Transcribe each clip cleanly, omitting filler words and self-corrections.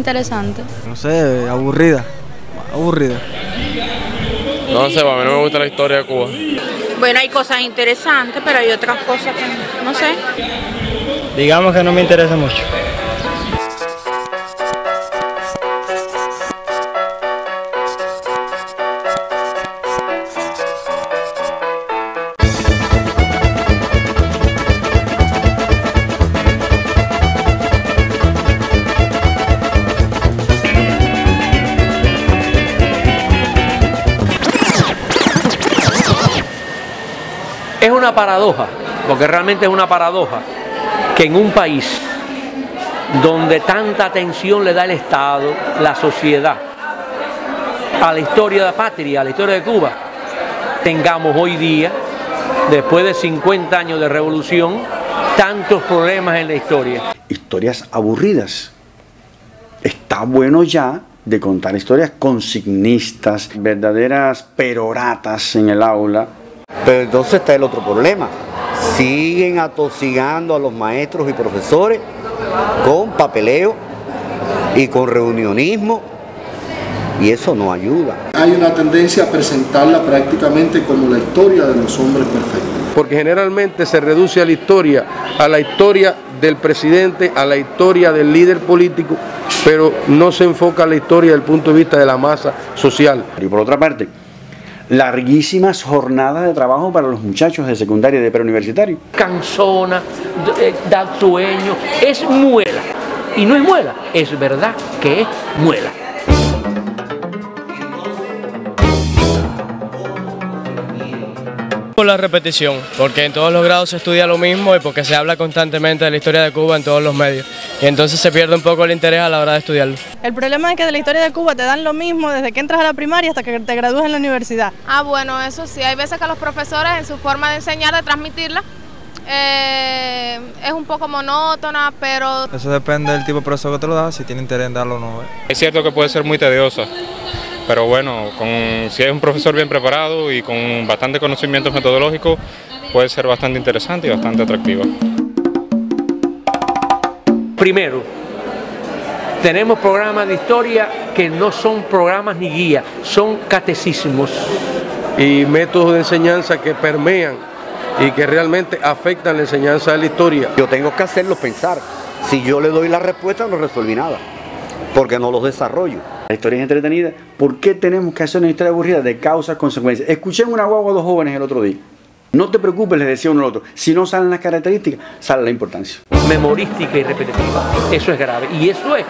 interesante. No sé, aburrida. Aburrida. No sé, a mí no me gusta la historia de Cuba. Bueno, hay cosas interesantes, pero hay otras cosas que no sé. Digamos que no me interesa mucho. Es una paradoja, porque realmente es una paradoja, que en un país donde tanta atención le da el Estado, la sociedad, a la historia de la patria, a la historia de Cuba, tengamos hoy día, después de 50 años de revolución, tantos problemas en la historia. Historias aburridas. Está bueno ya de contar historias consignistas, verdaderas peroratas en el aula. Pero entonces está el otro problema. Siguen atosigando a los maestros y profesores con papeleo y con reunionismo, y eso no ayuda. Hay una tendencia a presentarla prácticamente como la historia de los hombres perfectos. Porque generalmente se reduce a la historia del presidente, a la historia del líder político, pero no se enfoca a la historia desde el punto de vista de la masa social. Y por otra parte, larguísimas jornadas de trabajo para los muchachos de secundaria y de preuniversitario. Cansona, da sueño, es muela. Y no es muela, es verdad que es muela. Por la repetición, porque en todos los grados se estudia lo mismo y porque se habla constantemente de la historia de Cuba en todos los medios. Y entonces se pierde un poco el interés a la hora de estudiarlo. El problema es que de la historia de Cuba te dan lo mismo desde que entras a la primaria hasta que te gradúas en la universidad. Ah, bueno, eso sí, hay veces que los profesores en su forma de enseñar, de transmitirla, es un poco monótona, pero... Eso depende del tipo de profesor que te lo da, si tiene interés en darlo o no. Es cierto que puede ser muy tediosa, pero bueno, si es un profesor bien preparado y con bastante conocimientos metodológicos, puede ser bastante interesante y bastante atractiva. Primero, tenemos programas de historia que no son programas ni guías, son catecismos. Y métodos de enseñanza que permean y que realmente afectan la enseñanza de la historia. Yo tengo que hacerlos pensar. Si yo le doy la respuesta, no resolví nada, porque no los desarrollo. La historia es entretenida. ¿Por qué tenemos que hacer una historia aburrida? De causas, consecuencias. Escuché en una guagua a dos jóvenes el otro día. No te preocupes, les decía uno al otro. Si no salen las características, sale la importancia. Memorística y repetitiva. Eso es grave. Y eso es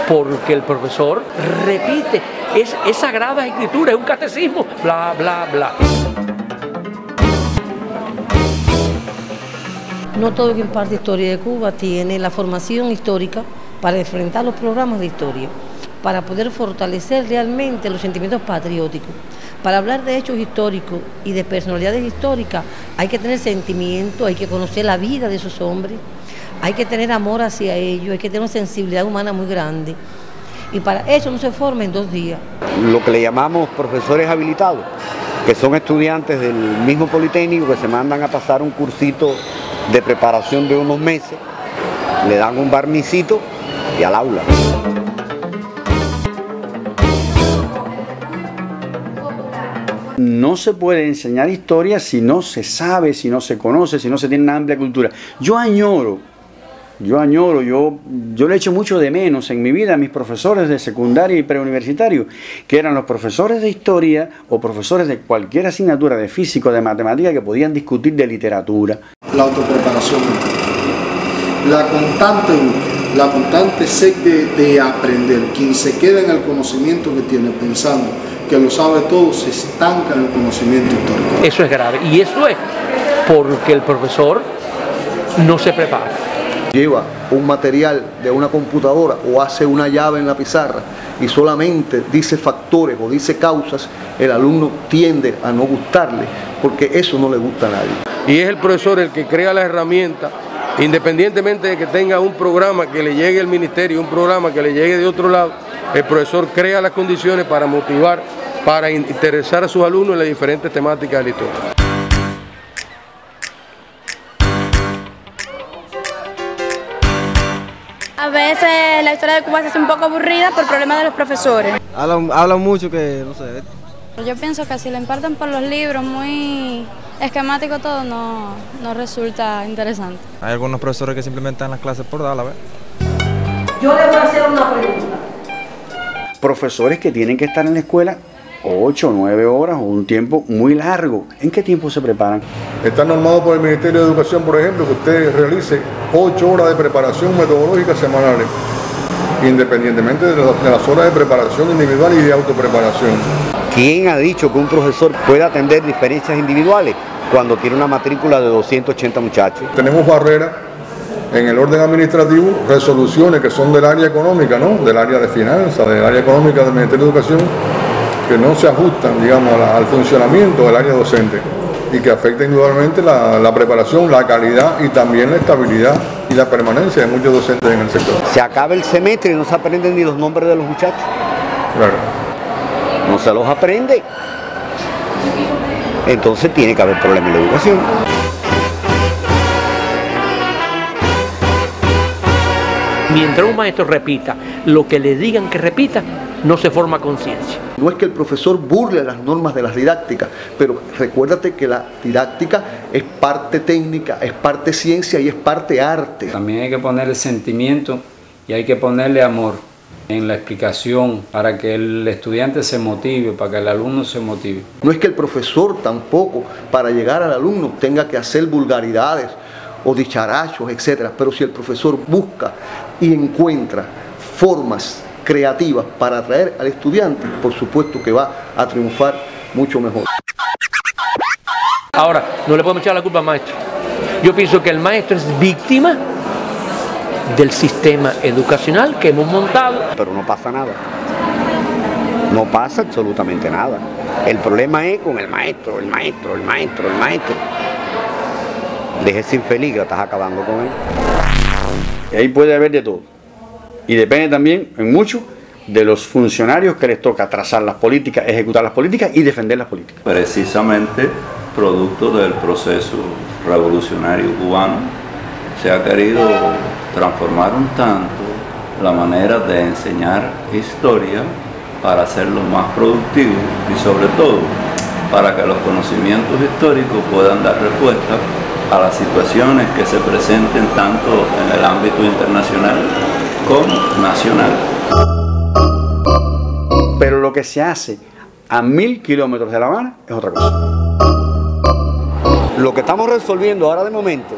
porque el profesor repite. Es sagrada escritura, es un catecismo. Bla, bla, bla. No todo el que imparte historia de Cuba tiene la formación histórica para enfrentar los programas de historia, para poder fortalecer realmente los sentimientos patrióticos. Para hablar de hechos históricos y de personalidades históricas hay que tener sentimiento, hay que conocer la vida de esos hombres, hay que tener amor hacia ellos, hay que tener una sensibilidad humana muy grande. Y para eso no se forma en 2 días. Lo que le llamamos profesores habilitados, que son estudiantes del mismo Politécnico que se mandan a pasar un cursito de preparación de unos meses, le dan un barnicito y al aula. No se puede enseñar historia si no se sabe, si no se conoce, si no se tiene una amplia cultura. Yo le echo mucho de menos en mi vida a mis profesores de secundaria y preuniversitario, que eran los profesores de historia o profesores de cualquier asignatura de física o de matemática que podían discutir de literatura. La autopreparación, la constante búsqueda, la constante sed de aprender. Quien se queda en el conocimiento que tiene pensando que lo sabe todo, se estanca en el conocimiento histórico. Eso es grave. Y eso es porque el profesor no se prepara. Lleva un material de una computadora o hace una llave en la pizarra y solamente dice factores o dice causas, el alumno tiende a no gustarle porque eso no le gusta a nadie. Y es el profesor el que crea la herramienta, independientemente de que tenga un programa que le llegue al ministerio, un programa que le llegue de otro lado, el profesor crea las condiciones para motivar, para interesar a sus alumnos en las diferentes temáticas de la historia. A veces la historia de Cuba se hace un poco aburrida por problemas de los profesores. Hablan mucho que, no sé. Yo pienso que si le imparten por los libros muy esquemático todo, no resulta interesante. Hay algunos profesores que simplemente dan las clases por dar, ¿ves? Yo le voy a hacer una pregunta. Profesores que tienen que estar en la escuela 8 o 9 horas o un tiempo muy largo. ¿En qué tiempo se preparan? Está normado por el Ministerio de Educación, por ejemplo, que usted realice 8 horas de preparación metodológica semanales, independientemente de las horas de preparación individual y de autopreparación. ¿Quién ha dicho que un profesor puede atender diferencias individuales cuando tiene una matrícula de 280 muchachos? Tenemos barreras en el orden administrativo, resoluciones que son del área económica, ¿no? Del área de finanzas, del área económica del Ministerio de Educación, que no se ajustan, digamos, al funcionamiento del área docente y que afecta indudablemente la preparación, la calidad y también la estabilidad y la permanencia de muchos docentes en el sector. Se acaba el semestre y no se aprenden ni los nombres de los muchachos. Claro. No se los aprende. Entonces tiene que haber problemas en la educación. Mientras un maestro repita lo que le digan que repita, no se forma conciencia. No es que el profesor burle las normas de las didácticas, pero recuérdate que la didáctica es parte técnica, es parte ciencia y es parte arte. También hay que ponerle sentimiento y hay que ponerle amor en la explicación para que el estudiante se motive, para que el alumno se motive. No es que el profesor tampoco, para llegar al alumno, tenga que hacer vulgaridades o dicharachos, etc. Pero si el profesor busca y encuentra formas creativas para atraer al estudiante, por supuesto que va a triunfar mucho mejor. Ahora, no le podemos echar la culpa al maestro. Yo pienso que el maestro es víctima del sistema educacional que hemos montado. Pero no pasa nada. No pasa absolutamente nada. El problema es con el maestro. Déjese infeliz, que estás acabando con él. Y ahí puede haber de todo. Y depende también, en mucho, de los funcionarios que les toca trazar las políticas, ejecutar las políticas y defender las políticas. Precisamente producto del proceso revolucionario cubano, se ha querido transformar un tanto la manera de enseñar historia para hacerlo más productivo y sobre todo para que los conocimientos históricos puedan dar respuesta a las situaciones que se presenten tanto en el ámbito internacional como nacional. Pero lo que se hace a 1000 kilómetros de La Habana es otra cosa. Lo que estamos resolviendo ahora de momento,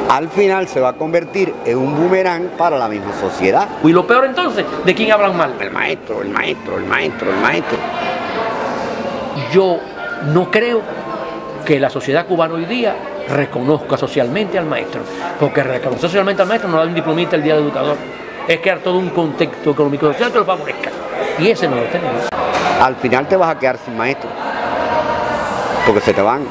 al final se va a convertir en un boomerang para la misma sociedad. Y lo peor entonces, ¿de quién hablan mal? El maestro. Yo no creo que la sociedad cubana hoy día reconozca socialmente al maestro, porque reconocer socialmente al maestro no da un diplomita el día del educador, es crear todo un contexto económico social que lo favorezca, y ese no lo tenemos. Al final te vas a quedar sin maestro, porque se te van.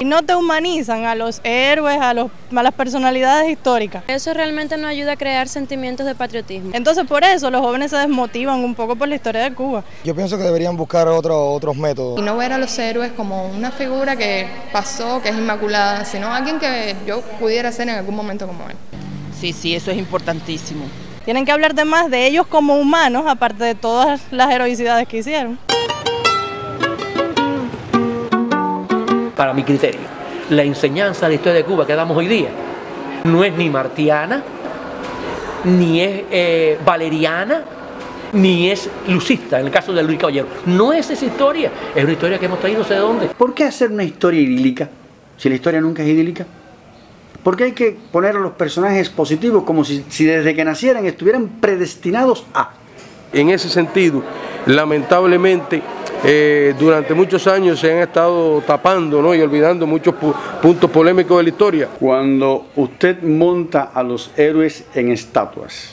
No te humanizan a los héroes, a las personalidades históricas. Eso realmente no ayuda a crear sentimientos de patriotismo. Entonces por eso los jóvenes se desmotivan un poco por la historia de Cuba. Yo pienso que deberían buscar otros métodos. Y no ver a los héroes como una figura que pasó, que es inmaculada, sino alguien que yo pudiera ser en algún momento como él. Sí, eso es importantísimo. Tienen que hablar más de ellos como humanos, aparte de todas las heroicidades que hicieron. Para mi criterio, la enseñanza de la historia de Cuba que damos hoy día no es ni martiana, ni es valeriana, ni es lucista, en el caso de Luis Caballero. No es esa historia, es una historia que hemos traído no sé de dónde. ¿Por qué hacer una historia idílica si la historia nunca es idílica? ¿Por qué hay que poner a los personajes positivos como si desde que nacieran estuvieran predestinados a? En ese sentido, lamentablemente, durante muchos años se han estado tapando, ¿no?, y olvidando muchos puntos polémicos de la historia. Cuando usted monta a los héroes en estatuas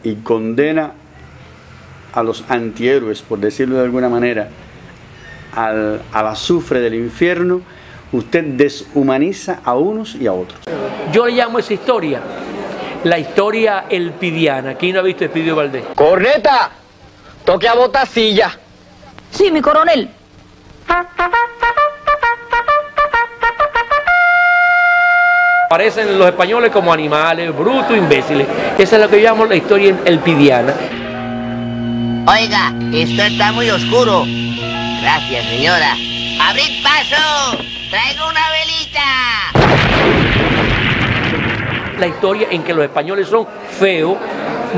y condena a los antihéroes, por decirlo de alguna manera, al azufre del infierno, usted deshumaniza a unos y a otros. Yo le llamo esa historia la historia elpidiana. ¿Quién no ha visto Elpidio Valdés? ¡Corneta! ¡Toque a botacilla! Sí, mi coronel. Aparecen los españoles como animales, brutos, imbéciles. Esa es lo que yo llamo la historia elpidiana. Oiga, esto está muy oscuro. Gracias, señora. ¡Abrid paso! ¡Traigo una velita! La historia en que los españoles son feos,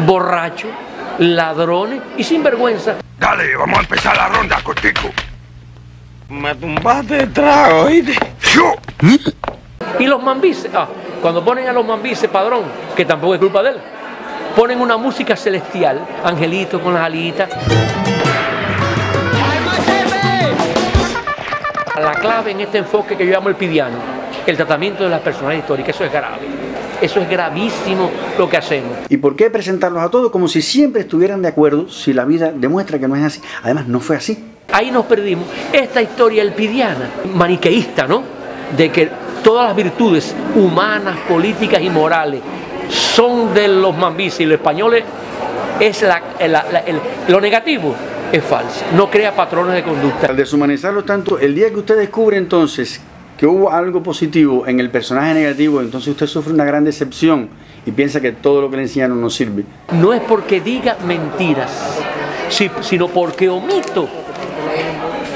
borrachos, ladrones y sinvergüenza. Dale, vamos a empezar la ronda, cortico. Me tumbaste el trago, ¿oíste? Y los mambises, cuando ponen a los mambises, padrón, que tampoco es culpa de él, ponen una música celestial, angelito con las alitas. La clave en este enfoque que yo llamo elpidiano, el tratamiento de las personalidades históricas, eso es grave. Eso es gravísimo lo que hacemos. ¿Y por qué presentarlos a todos como si siempre estuvieran de acuerdo si la vida demuestra que no es así? Además, no fue así. Ahí nos perdimos esta historia elpidiana, maniqueísta, ¿no? De que todas las virtudes humanas, políticas y morales son de los mambises y los españoles es lo negativo. Es falso, no crea patrones de conducta. Al deshumanizarlos tanto, el día que usted descubre entonces que hubo algo positivo en el personaje negativo, entonces usted sufre una gran decepción y piensa que todo lo que le enseñaron no sirve. No es porque diga mentiras, sino porque omito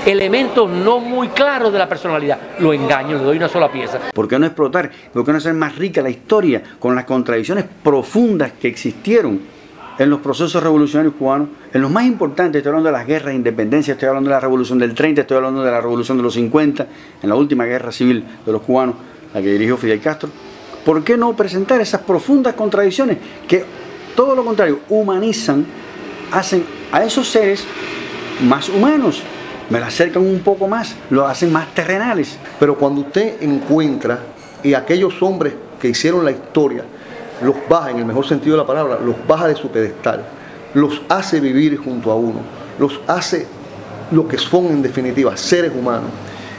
elementos no muy claros de la personalidad. Lo engaño, le doy una sola pieza. ¿Por qué no explotar? ¿Por qué no hacer más rica la historia con las contradicciones profundas que existieron en los procesos revolucionarios cubanos, en los más importantes? Estoy hablando de las guerras de independencia, estoy hablando de la revolución del 30, estoy hablando de la revolución de los 50, en la última guerra civil de los cubanos, la que dirigió Fidel Castro. ¿Por qué no presentar esas profundas contradicciones que, todo lo contrario, humanizan, hacen a esos seres más humanos, me la acercan un poco más, lo hacen más terrenales? Pero cuando usted encuentra y aquellos hombres que hicieron la historia, los baja, en el mejor sentido de la palabra, los baja de su pedestal, los hace vivir junto a uno, los hace lo que son en definitiva, seres humanos.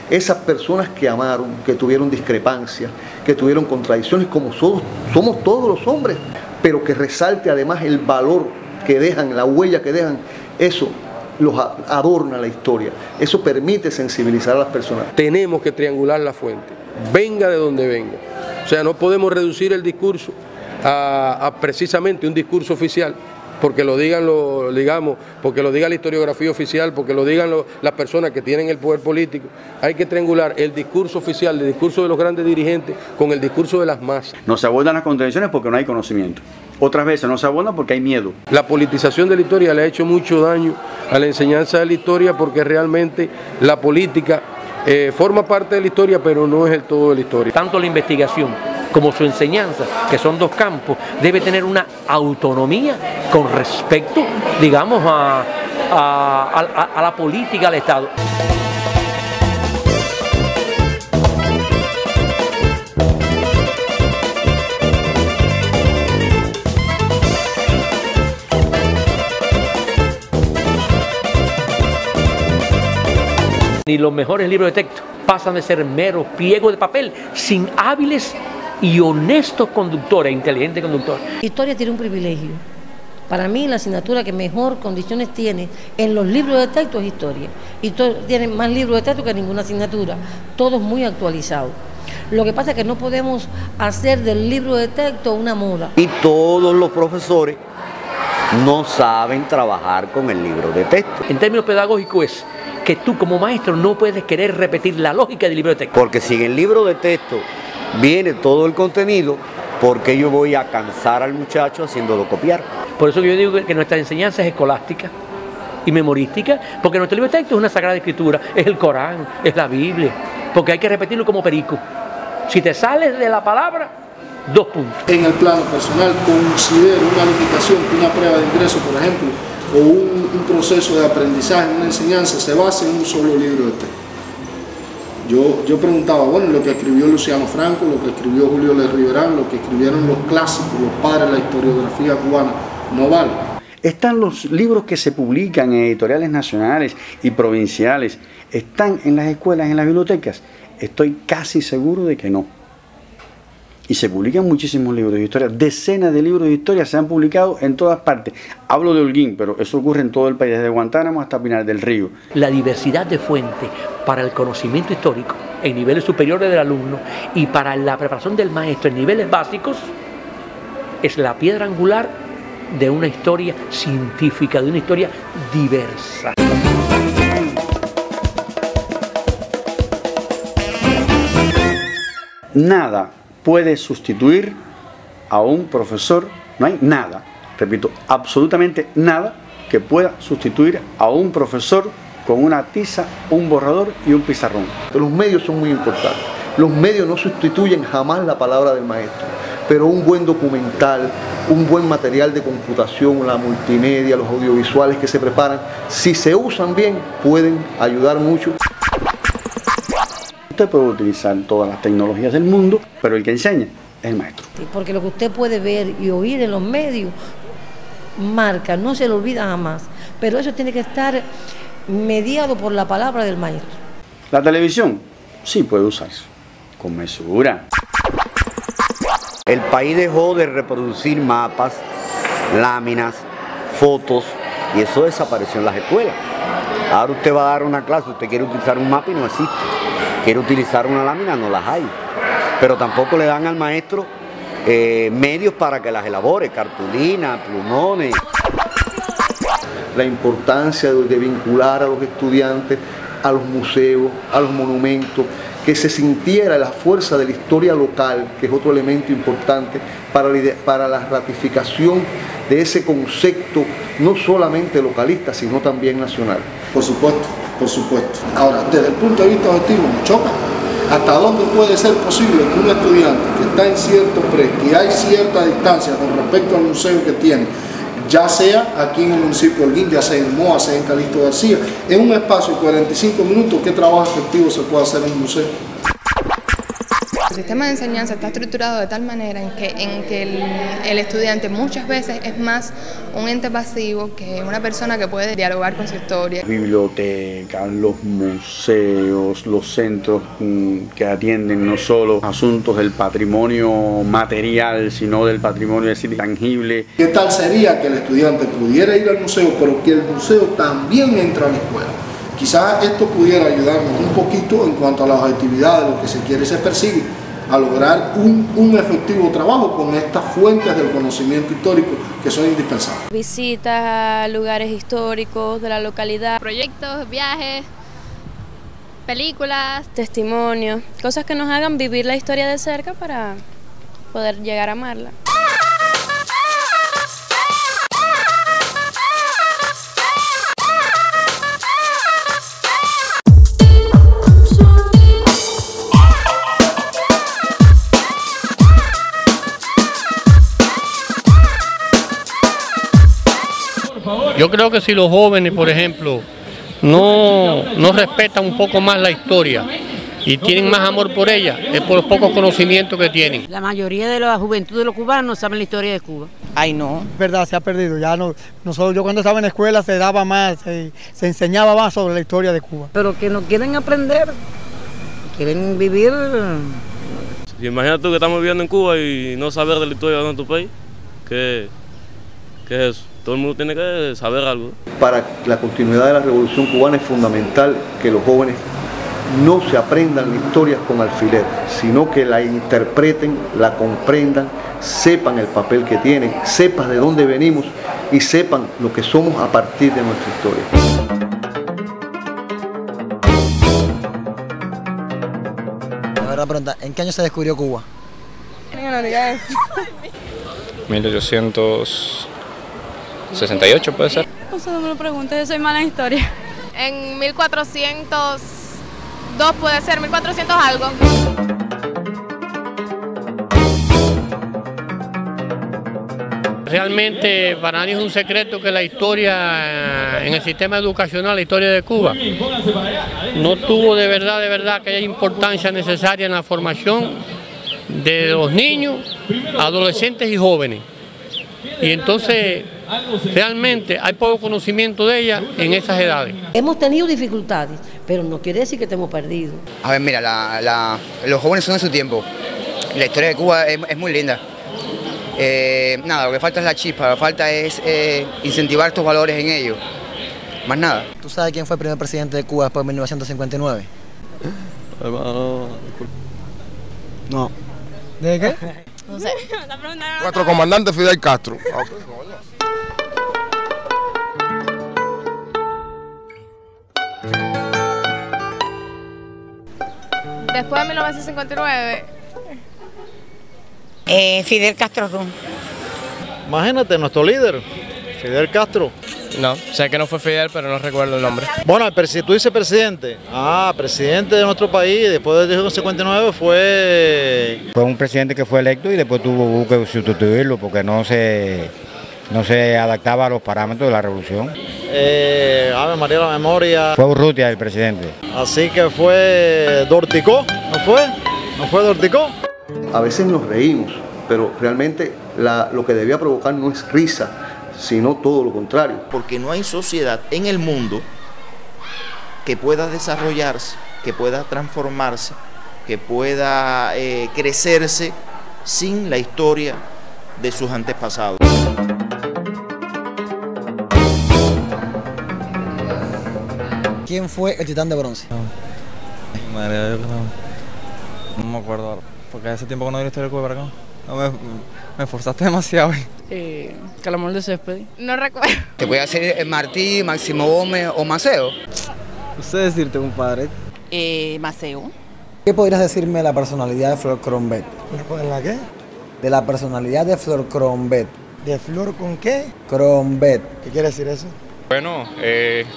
Esas personas que amaron, que tuvieron discrepancias, que tuvieron contradicciones, como somos todos los hombres, pero que resalte además el valor que dejan, la huella que dejan, eso los adorna la historia, eso permite sensibilizar a las personas. Tenemos que triangular la fuente, venga de donde venga. O sea, no podemos reducir el discurso a precisamente un discurso oficial, porque lo digan, porque lo diga la historiografía oficial, porque lo digan las personas que tienen el poder político. Hay que triangular el discurso oficial, el discurso de los grandes dirigentes, con el discurso de las masas. No se abordan las contradicciones porque no hay conocimiento. Otras veces no se abordan porque hay miedo. La politización de la historia le ha hecho mucho daño a la enseñanza de la historia, porque realmente la política forma parte de la historia, pero no es el todo de la historia. Tanto la investigación como su enseñanza, que son dos campos, debe tener una autonomía con respecto, digamos, a la política del Estado. Ni los mejores libros de texto pasan de ser meros pliegos de papel sin hábiles y honestos conductores, inteligentes conductores. Historia tiene un privilegio. Para mí la asignatura que mejor condiciones tiene en los libros de texto es historia. Y tienen más libros de texto que ninguna asignatura, todos muy actualizados. Lo que pasa es que no podemos hacer del libro de texto una moda. Y todos los profesores no saben trabajar con el libro de texto. En términos pedagógicos es que tú como maestro no puedes querer repetir la lógica del libro de texto. Porque si en el libro de texto viene todo el contenido, ¿por qué yo voy a cansar al muchacho haciéndolo copiar? Por eso yo digo que nuestra enseñanza es escolástica y memorística, porque nuestro libro de texto es una sagrada escritura, es el Corán, es la Biblia, porque hay que repetirlo como perico. Si te sales de la palabra, 2 puntos. En el plano personal, considero una limitación que una prueba de ingreso, por ejemplo, o un proceso de aprendizaje, una enseñanza, se basa en un solo libro de texto. Yo preguntaba, bueno, lo que escribió Luciano Franco, lo que escribió Julio Le Riverán, lo que escribieron los clásicos, los padres de la historiografía cubana, no vale. Están los libros que se publican en editoriales nacionales y provinciales, están en las escuelas, en las bibliotecas. Estoy casi seguro de que no. Y se publican muchísimos libros de historia, decenas de libros de historia se han publicado en todas partes. Hablo de Holguín, pero eso ocurre en todo el país, desde Guantánamo hasta Pinar del Río. La diversidad de fuentes para el conocimiento histórico en niveles superiores del alumno y para la preparación del maestro en niveles básicos es la piedra angular de una historia científica, de una historia diversa. Nada puede sustituir a un profesor, no hay nada, repito, absolutamente nada que pueda sustituir a un profesor con una tiza, un borrador y un pizarrón. Los medios son muy importantes. Los medios no sustituyen jamás la palabra del maestro, pero un buen documental, un buen material de computación, la multimedia, los audiovisuales que se preparan, si se usan bien, pueden ayudar mucho. Usted puede utilizar todas las tecnologías del mundo, pero el que enseña es el maestro. Porque lo que usted puede ver y oír en los medios marca, no se lo olvida jamás, pero eso tiene que estar mediado por la palabra del maestro. La televisión sí puede usarse, con mesura. El país dejó de reproducir mapas, láminas, fotos, y eso desapareció en las escuelas. Ahora usted va a dar una clase, usted quiere utilizar un mapa y no existe. Quiere utilizar una lámina, no las hay. Pero tampoco le dan al maestro medios para que las elabore, cartulinas, plumones. La importancia de vincular a los estudiantes a los museos, a los monumentos, que se sintiera la fuerza de la historia local, que es otro elemento importante para la ratificación de ese concepto, no solamente localista, sino también nacional. Por supuesto, por supuesto. Ahora, desde el punto de vista objetivo, me choca. ¿Hasta dónde puede ser posible que un estudiante que está en cierto predio y hay cierta distancia con respecto al museo que tiene, ya sea aquí en el municipio de Holguín, ya sea en Moa, sea en Calixto García, en un espacio de 45 minutos, qué trabajo efectivo se puede hacer en un museo? El sistema de enseñanza está estructurado de tal manera en que el estudiante muchas veces es más un ente pasivo que una persona que puede dialogar con su historia. Bibliotecas, los museos, los centros que atienden no solo asuntos del patrimonio material, sino del patrimonio tangible. ¿Qué tal sería que el estudiante pudiera ir al museo, pero que el museo también entre a la escuela? Quizás esto pudiera ayudarnos un poquito en cuanto a la objetividad de lo que se quiere y se persigue, a lograr un efectivo trabajo con estas fuentes del conocimiento histórico que son indispensables. Visitas a lugares históricos de la localidad, proyectos, viajes, películas, testimonios, cosas que nos hagan vivir la historia de cerca para poder llegar a amarla. Yo creo que si los jóvenes, por ejemplo, no respetan un poco más la historia y tienen más amor por ella, es por los pocos conocimientos que tienen. La mayoría de la juventud de los cubanos no saben la historia de Cuba. Ay, no. Es verdad, se ha perdido. Ya no, nosotros, yo cuando estaba en la escuela se daba más, se enseñaba más sobre la historia de Cuba. Pero que no quieren aprender, quieren vivir. Imagínate tú que estamos viviendo en Cuba y no saber de la historia de nuestro país. ¿Qué es eso? Todo el mundo tiene que saber algo. Para la continuidad de la Revolución Cubana es fundamental que los jóvenes no se aprendan la historia con alfiler, sino que la interpreten, la comprendan, sepan el papel que tienen, sepan de dónde venimos y sepan lo que somos a partir de nuestra historia. Ahora pregunta, ¿en qué año se descubrió Cuba? 1868 puede ser. No me lo preguntes, yo soy mala en historia. En 1402 puede ser, 1400 algo. Realmente para nadie es un secreto que la historia en el sistema educacional, la historia de Cuba, no tuvo de verdad aquella importancia necesaria en la formación de los niños, adolescentes y jóvenes. Y entonces realmente hay poco conocimiento de ella en esas edades. Hemos tenido dificultades, pero no quiere decir que estemos perdidos. A ver, mira, los jóvenes son de su tiempo. La historia de Cuba es muy linda. Nada, lo que falta es la chispa, lo que falta es incentivar estos valores en ellos. Más nada. ¿Tú sabes quién fue el primer presidente de Cuba después de 1959? Hermano, no. ¿De qué? No sé. Nuestro comandante Fidel Castro. Después de 1959. Fidel Castro. Imagínate, nuestro líder, Fidel Castro. No, sé que no fue Fidel, pero no recuerdo el nombre. Bueno, tú dices presidente. Presidente de nuestro país, después de 1959 fue un presidente que fue electo y después tuvo que sustituirlo porque no se adaptaba a los parámetros de la revolución. Ave María la memoria. Fue Urrutia el presidente. Así que fue Dorticó, ¿no fue? ¿No fue Dorticó? A veces nos reímos, pero realmente lo que debía provocar no es risa, sino todo lo contrario. Porque no hay sociedad en el mundo que pueda desarrollarse, que pueda transformarse, que pueda crecerse sin la historia de sus antepasados. ¿Quién fue el titán de bronce? No me acuerdo ahora, porque hace tiempo que no vi la historia de Cuba para acá. No, me esforzaste demasiado. Calamar de Céspedes. No recuerdo. Te puede hacer Martí, Máximo Gómez o Maceo. No sé decirte, compadre. Maceo. ¿Qué podrías decirme de la personalidad de Flor Crombet? ¿En la qué? De la personalidad de Flor Crombet. ¿De Flor con qué? Crombet. ¿Qué quiere decir eso? Bueno,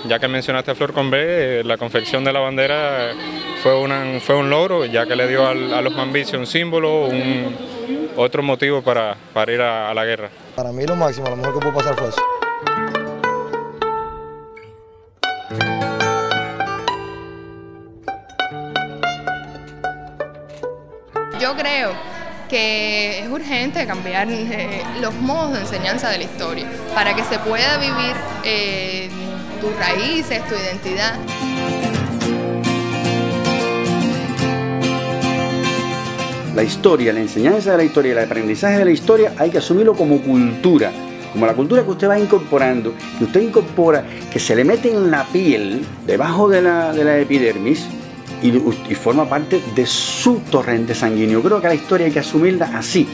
ya que mencionaste a Flor Crombet, la confección de la bandera fue un logro, ya que le dio a los mambicios un símbolo, otro motivo para ir a la guerra. Para mí lo máximo, lo mejor que pudo pasar fue eso. Yo creo que es urgente cambiar los modos de enseñanza de la historia para que se pueda vivir tus raíces, tu identidad. La historia, la enseñanza de la historia, el aprendizaje de la historia hay que asumirlo como cultura, como la cultura que usted va incorporando, que usted incorpora, que se le mete en la piel, debajo de la epidermis, y forma parte de su torrente sanguíneo. Creo que la historia hay que asumirla así.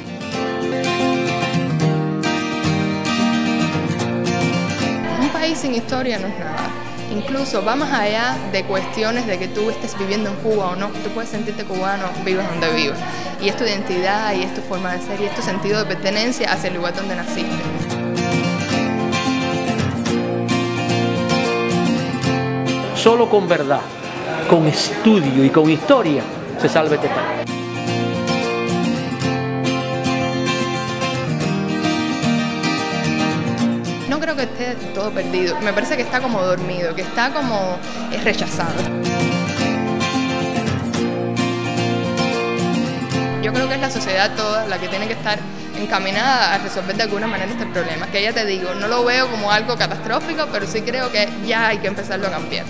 Un país sin historia no es nada. Incluso va más allá de cuestiones de que tú estés viviendo en Cuba o no. Tú puedes sentirte cubano, vivas donde vivas. Y es tu identidad, y es tu forma de ser, y es tu sentido de pertenencia hacia el lugar donde naciste. Solo con verdad, con estudio y con historia se salva este país. No creo que esté todo perdido, me parece que está como dormido, que está como rechazado. Yo creo que es la sociedad toda la que tiene que estar encaminada a resolver de alguna manera este problema, que ya te digo, no lo veo como algo catastrófico, pero sí creo que ya hay que empezarlo a cambiar.